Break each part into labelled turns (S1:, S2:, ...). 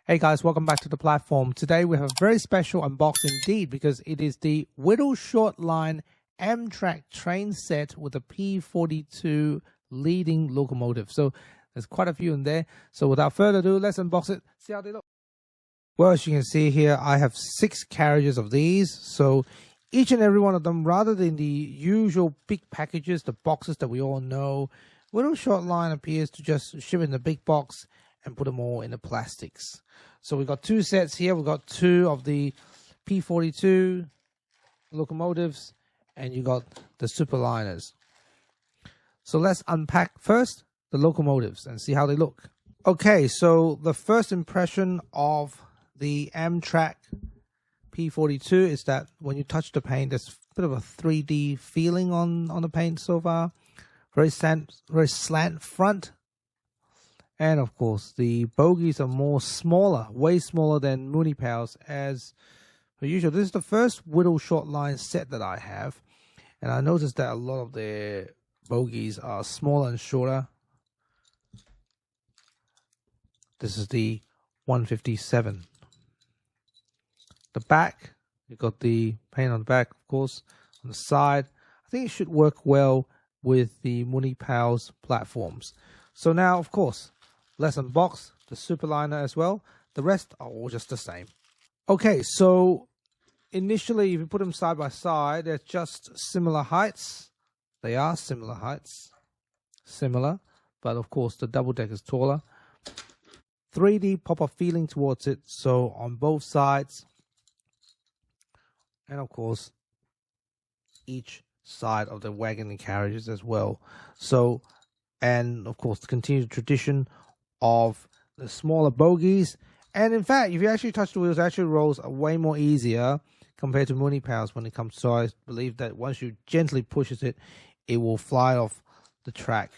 S1: Hey guys, welcome back to the platform. Today we have a very special unbox indeed because it is the Whittle Shortline Amtrak train set with a P42 leading locomotive. So there's quite a few in there. So without further ado, let's unbox it, see how they look. Well, as you can see here, I have 6 carriages of these. So each and every one of them, rather than the usual big packages, the boxes that we all know, Whittle Shortline appears to just ship in the big box and put them all in the plastics. So we've got 2 sets here. We've got 2 of the P42 locomotives, and you got the Superliners. So let's unpack first the locomotives and see how they look. Okay, so the first impression of the Amtrak P42 is that when you touch the paint, there's a bit of a 3D feeling on the paint so far. Very slant front. And of course, the bogies are smaller, way smaller than Mooney Powell's as per usual. This is the first Whittle Shortline set that I have. And I noticed that a lot of their bogies are smaller and shorter. This is the 157. The back, you've got the paint on the back, of course, on the side. I think it should work well with the Mooney Powell's platforms. So now, of course, let's unbox the Superliner as well. The rest are all just the same. Okay, so initially, if you put them side by side, they're just similar heights. They are similar heights. Similar, but of course, the double deck is taller. 3D pop-up feeling towards it, so on both sides. And of course, each side of the wagon and carriages as well. So, and of course, the continued tradition of the smaller bogies. And in fact, if you actually touch the wheels, it actually rolls way more easier compared to Mooney Powell's when it comes to. So I believe that once you gently pushes it, it will fly off the track,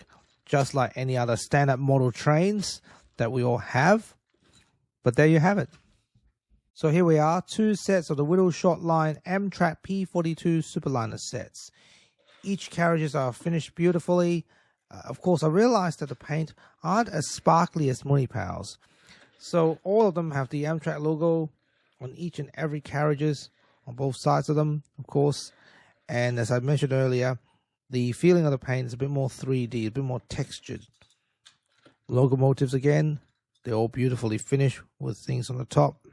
S1: just like any other standard model trains that we all have. But there you have it. So here we are, 2 sets of the Whittle Shortline Amtrak P42 Superliner sets. Each carriages are finished beautifully. Of course, I realized that the paint aren't as sparkly as Mooney Powell's. So all of them have the Amtrak logo on each and every carriages, on both sides of them, of course. And as I mentioned earlier, the feeling of the paint is a bit more 3D, a bit more textured. Locomotives again, they're all beautifully finished with things on the top,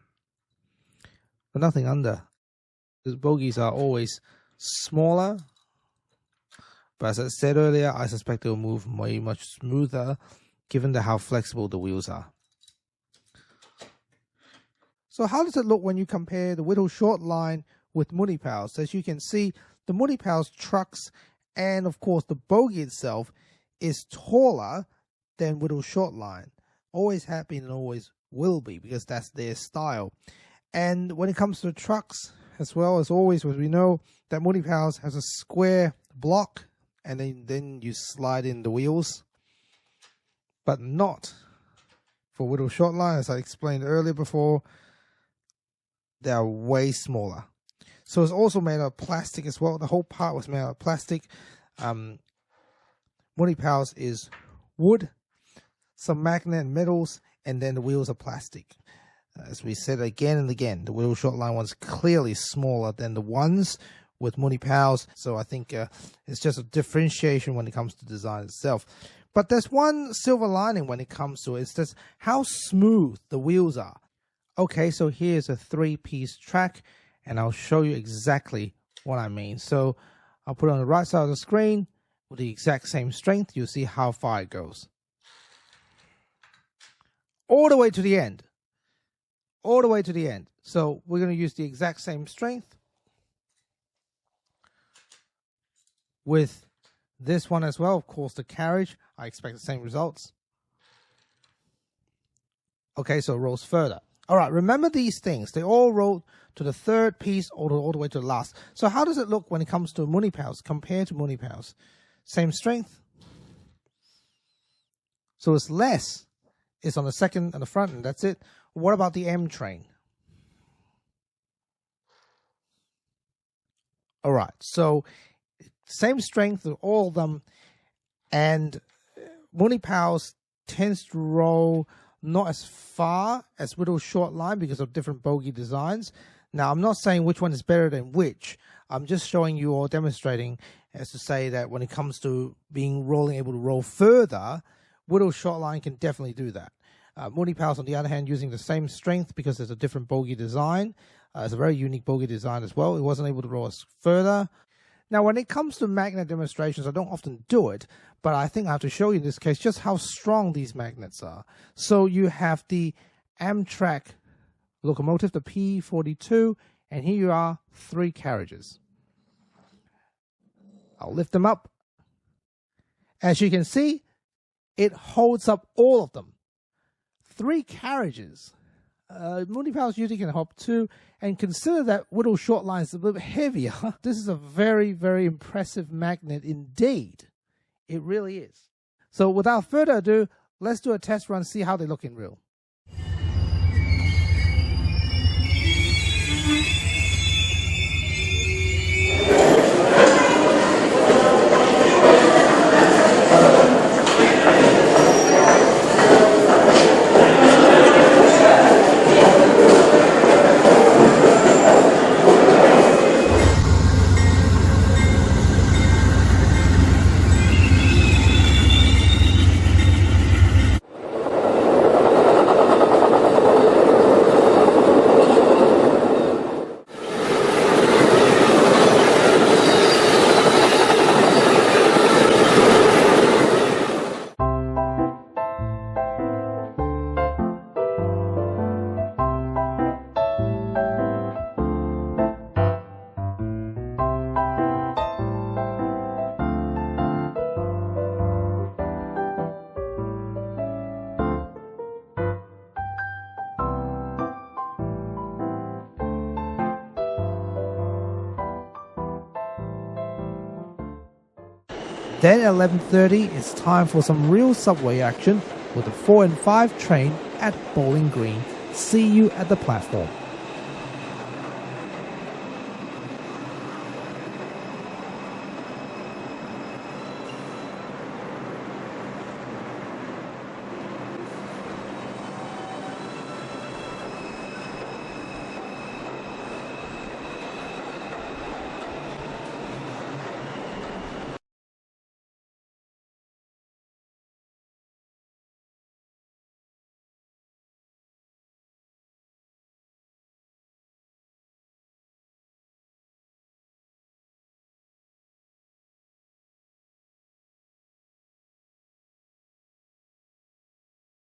S1: but nothing under. The bogies are always smaller. But as I said earlier, I suspect they will move way much smoother given how flexible the wheels are. So how does it look when you compare the Whittle Shortline with Mooney Powell's? As you can see, the Mooney Powell's trucks and of course the bogie itself is taller than Whittle Shortline. Always have been and always will be because that's their style. And when it comes to the trucks, as well as always, as we know that Mooney Powell's has a square block and then you slide in the wheels, but not for Whittle Shortline. As I explained earlier before, they are way smaller. So it's also made of plastic as well. The whole part was made out of plastic. Mooney Powell's is wood, some magnet and metals, and then the wheels are plastic. As we said again and again, the Whittle Shortline one's clearly smaller than the ones with Mooney Powell's, so I think it's just a differentiation when it comes to design itself. But there's one silver lining when it comes to it. It's just how smooth the wheels are. Okay, so here's a 3-piece track, and I'll show you exactly what I mean. So I'll put it on the right side of the screen with the exact same strength. You'll see how far it goes. All the way to the end. All the way to the end. So we're going to use the exact same strength with this one as well. Of course, the carriage, I expect the same results. Okay, so it rolls further. All right, remember these things. They all roll to the 3rd piece all the way to the last. So how does it look when it comes to Mooney Powell's compared to Mooney Powell's? Same strength. So it's less. It's on the second and the front, and that's it. What about the M train? All right, so same strength of all of them, and Mooney Powell's tends to roll not as far as Whittle Shortline because of different bogie designs. Now, I'm not saying which one is better than which. I'm just showing you or demonstrating as to say that when it comes to able to roll further, Whittle Shortline can definitely do that. Mooney Powell's, on the other hand, using the same strength because there's a different bogie design. It's a very unique bogie design as well. It wasn't able to roll us further. Now, when it comes to magnet demonstrations, I don't often do it, but I think I have to show you in this case just how strong these magnets are. So you have the Amtrak locomotive, the P42, and here you are, 3 carriages. I'll lift them up. As you can see, it holds up all of them. 3 carriages. Mooney Powell's usually can hold 2, and consider that Whittle Shortline is a little bit heavier. This is a very, very impressive magnet indeed. It really is. So without further ado, let's do a test run, see how they look in real. Then at 11:30, it's time for some real subway action with the 4 and 5 train at Bowling Green. See you at the platform.